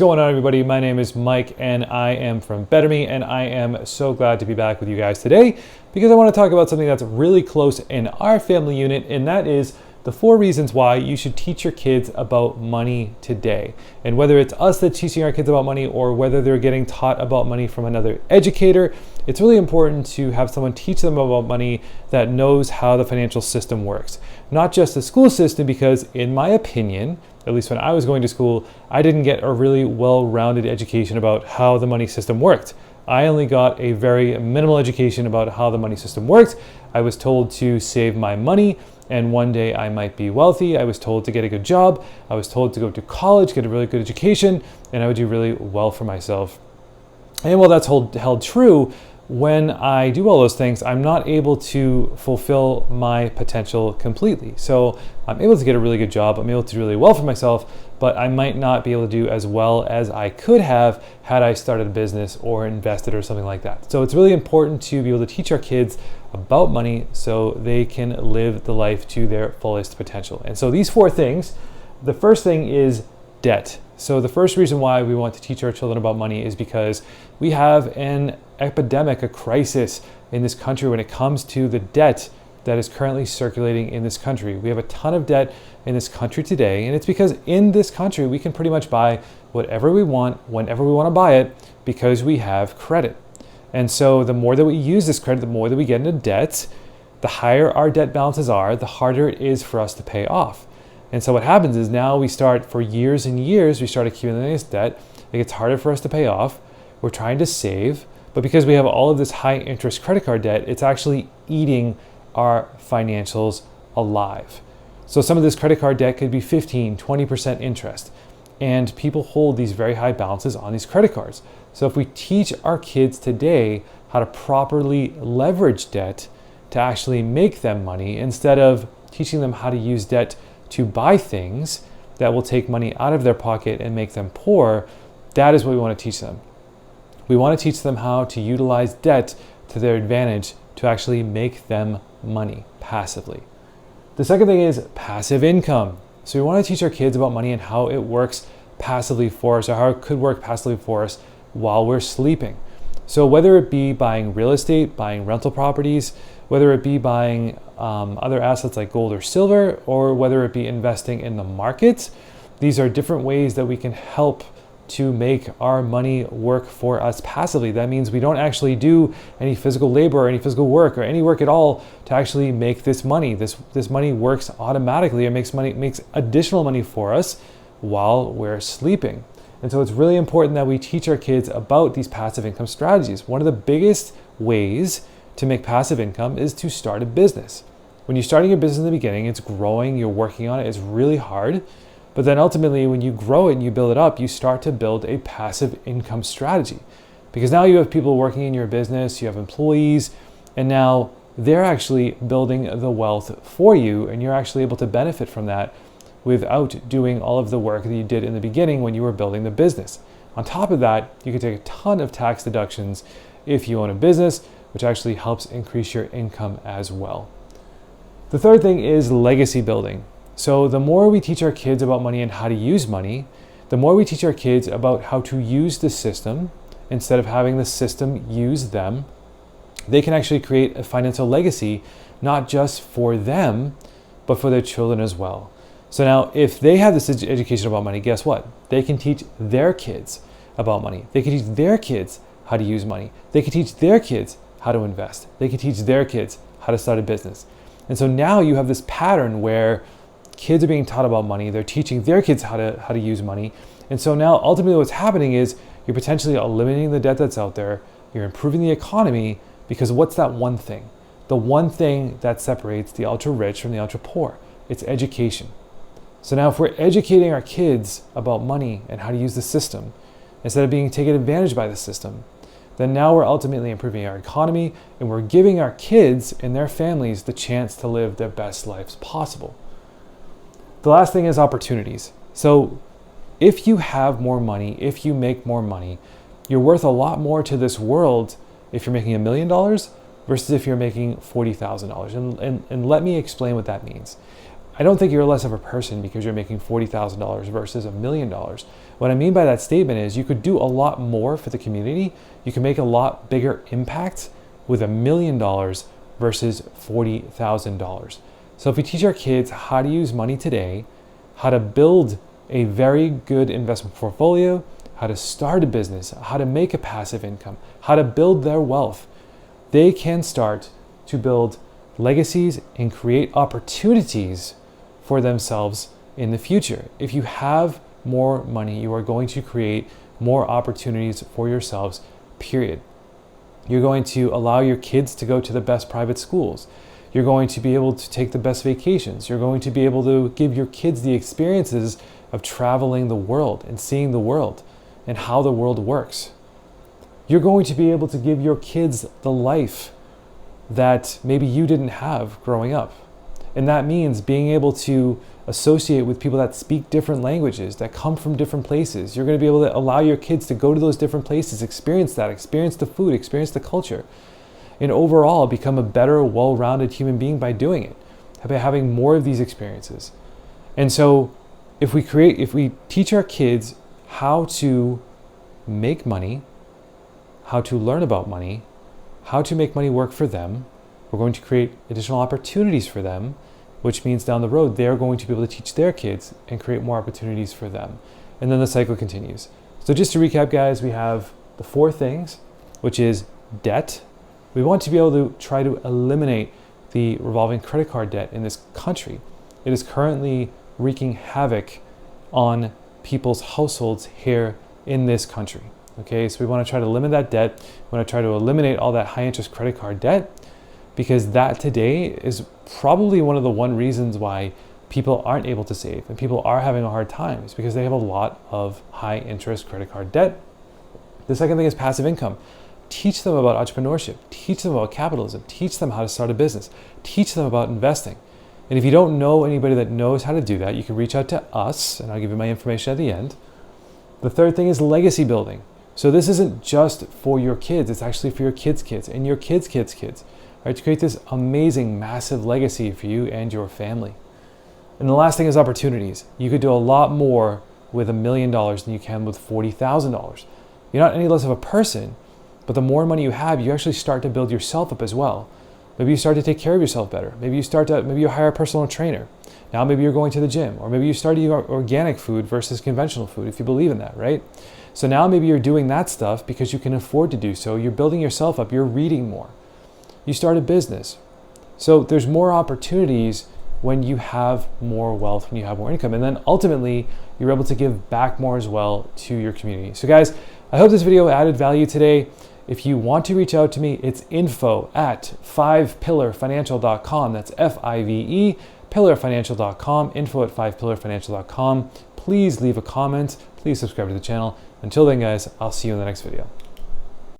What's going on, everybody? My name is Mike and I am from Better Me, and I am so glad to be back with you guys today because I want to talk about something that's really close in our family unit, and that is the 4 reasons why you should teach your kids about money today. And whether it's us that's teaching our kids about money or whether they're getting taught about money from another educator, it's really important to have someone teach them about money that knows how the financial system works. Not just the school system, because in my opinion, at least when I was going to school, I didn't get a really well-rounded education about how the money system worked. I only got a very minimal education about how the money system worked. I was told to save my money and one day I might be wealthy. I was told to get a good job. I was told to go to college, get a really good education, and I would do really well for myself. And while that's held true, when I do all those things, I'm not able to fulfill my potential completely. So I'm able to get a really good job, I'm able to do really well for myself, but I might not be able to do as well as I could have had I started a business or invested or something like that. So it's really important to be able to teach our kids about money so they can live the life to their fullest potential. And so these 4 things, the first thing is debt. So the first reason why we want to teach our children about money is because we have an epidemic, a crisis in this country when it comes to the debt that is currently circulating in this country. We have a ton of debt in this country today, and it's because in this country we can pretty much buy whatever we want, whenever we want to buy it, because we have credit. And so the more that we use this credit, the more that we get into debt, the higher our debt balances are, the harder it is for us to pay off. And so what happens is now we start, for years and years, we start accumulating this debt. It gets harder for us to pay off. We're trying to save, but because we have all of this high interest credit card debt, it's actually eating our financials alive. So some of this credit card debt could be 15, 20% interest. And people hold these very high balances on these credit cards. So if we teach our kids today how to properly leverage debt to actually make them money, instead of teaching them how to use debt to buy things that will take money out of their pocket and make them poor, that is what we want to teach them. We want to teach them how to utilize debt to their advantage to actually make them money passively. The second thing is passive income. So we want to teach our kids about money and how it works passively for us, or how it could work passively for us while we're sleeping. So whether it be buying real estate, buying rental properties, whether it be buying other assets like gold or silver, or whether it be investing in the markets, these are different ways that we can help to make our money work for us passively. That means we don't actually do any physical labor or any physical work or any work at all to actually make this money. This money works automatically. It makes additional money for us while we're sleeping. And so it's really important that we teach our kids about these passive income strategies. One of the biggest ways to make passive income is to start a business. When you're starting your business in the beginning, it's growing, you're working on it, it's really hard. But then ultimately, when you grow it and you build it up, you start to build a passive income strategy. Because now you have people working in your business, you have employees, and now they're actually building the wealth for you, and you're actually able to benefit from that without doing all of the work that you did in the beginning when you were building the business. On top of that, you can take a ton of tax deductions if you own a business, which actually helps increase your income as well. The third thing is legacy building. So the more we teach our kids about money and how to use money, the more we teach our kids about how to use the system instead of having the system use them, they can actually create a financial legacy, not just for them, but for their children as well. So now if they have this education about money, guess what? They can teach their kids about money. They can teach their kids how to use money. They can teach their kids how to invest. They can teach their kids how to start a business. And so now you have this pattern where kids are being taught about money. They're teaching their kids how to use money. And so now ultimately what's happening is you're potentially eliminating the debt that's out there. You're improving the economy, because what's that one thing? The one thing that separates the ultra rich from the ultra poor? It's education. So now if we're educating our kids about money and how to use the system, instead of being taken advantage by the system, then now we're ultimately improving our economy, and we're giving our kids and their families the chance to live their best lives possible. The last thing is opportunities. So if you have more money, if you make more money, you're worth a lot more to this world if you're making $1 million versus if you're making $40,000. And let me explain what that means. I don't think you're less of a person because you're making $40,000 versus $1 million. What I mean by that statement is you could do a lot more for the community. You can make a lot bigger impact with $1 million versus $40,000. So if we teach our kids how to use money today, how to build a very good investment portfolio, how to start a business, how to make a passive income, how to build their wealth, they can start to build legacies and create opportunities for themselves in the future. If you have more money, you are going to create more opportunities for yourselves, period. You're going to allow your kids to go to the best private schools. You're going to be able to take the best vacations. You're going to be able to give your kids the experiences of traveling the world and seeing the world and how the world works. You're going to be able to give your kids the life that maybe you didn't have growing up. And that means being able to associate with people that speak different languages, that come from different places. You're going to be able to allow your kids to go to those different places, experience that, experience the food, experience the culture, and overall become a better, well-rounded human being by doing it, by having more of these experiences. And so if we teach our kids how to make money, how to learn about money, how to make money work for them, we're going to create additional opportunities for them, which means down the road, they're going to be able to teach their kids and create more opportunities for them. And then the cycle continues. So just to recap, guys, we have the 4 things, which is debt. We want to be able to try to eliminate the revolving credit card debt in this country. It is currently wreaking havoc on people's households here in this country. Okay, so we want to try to limit that debt. We want to try to eliminate all that high interest credit card debt, because that today is probably one of the reasons why people aren't able to save and people are having a hard time, is because they have a lot of high interest credit card debt. The second thing is passive income. Teach them about entrepreneurship, teach them about capitalism, teach them how to start a business, teach them about investing. And if you don't know anybody that knows how to do that, you can reach out to us and I'll give you my information at the end. The third thing is legacy building. So this isn't just for your kids, it's actually for your kids' kids and your kids' kids' kids, right? To create this amazing, massive legacy for you and your family. And the last thing is opportunities. You could do a lot more with $1 million than you can with $40,000. You're not any less of a person, but the more money you have, you actually start to build yourself up as well. Maybe you start to take care of yourself better. Maybe you hire a personal trainer. Now maybe you're going to the gym, or maybe you start eating organic food versus conventional food, if you believe in that, right? So now maybe you're doing that stuff because you can afford to do so. You're building yourself up. You're reading more. You start a business. So there's more opportunities when you have more wealth, when you have more income. And then ultimately, you're able to give back more as well to your community. So guys, I hope this video added value today. If you want to reach out to me, it's info@5pillarfinancial.com. That's F-I-V-E, pillarfinancial.com, info@5pillarfinancial.com. Please leave a comment. Please subscribe to the channel. Until then, guys, I'll see you in the next video.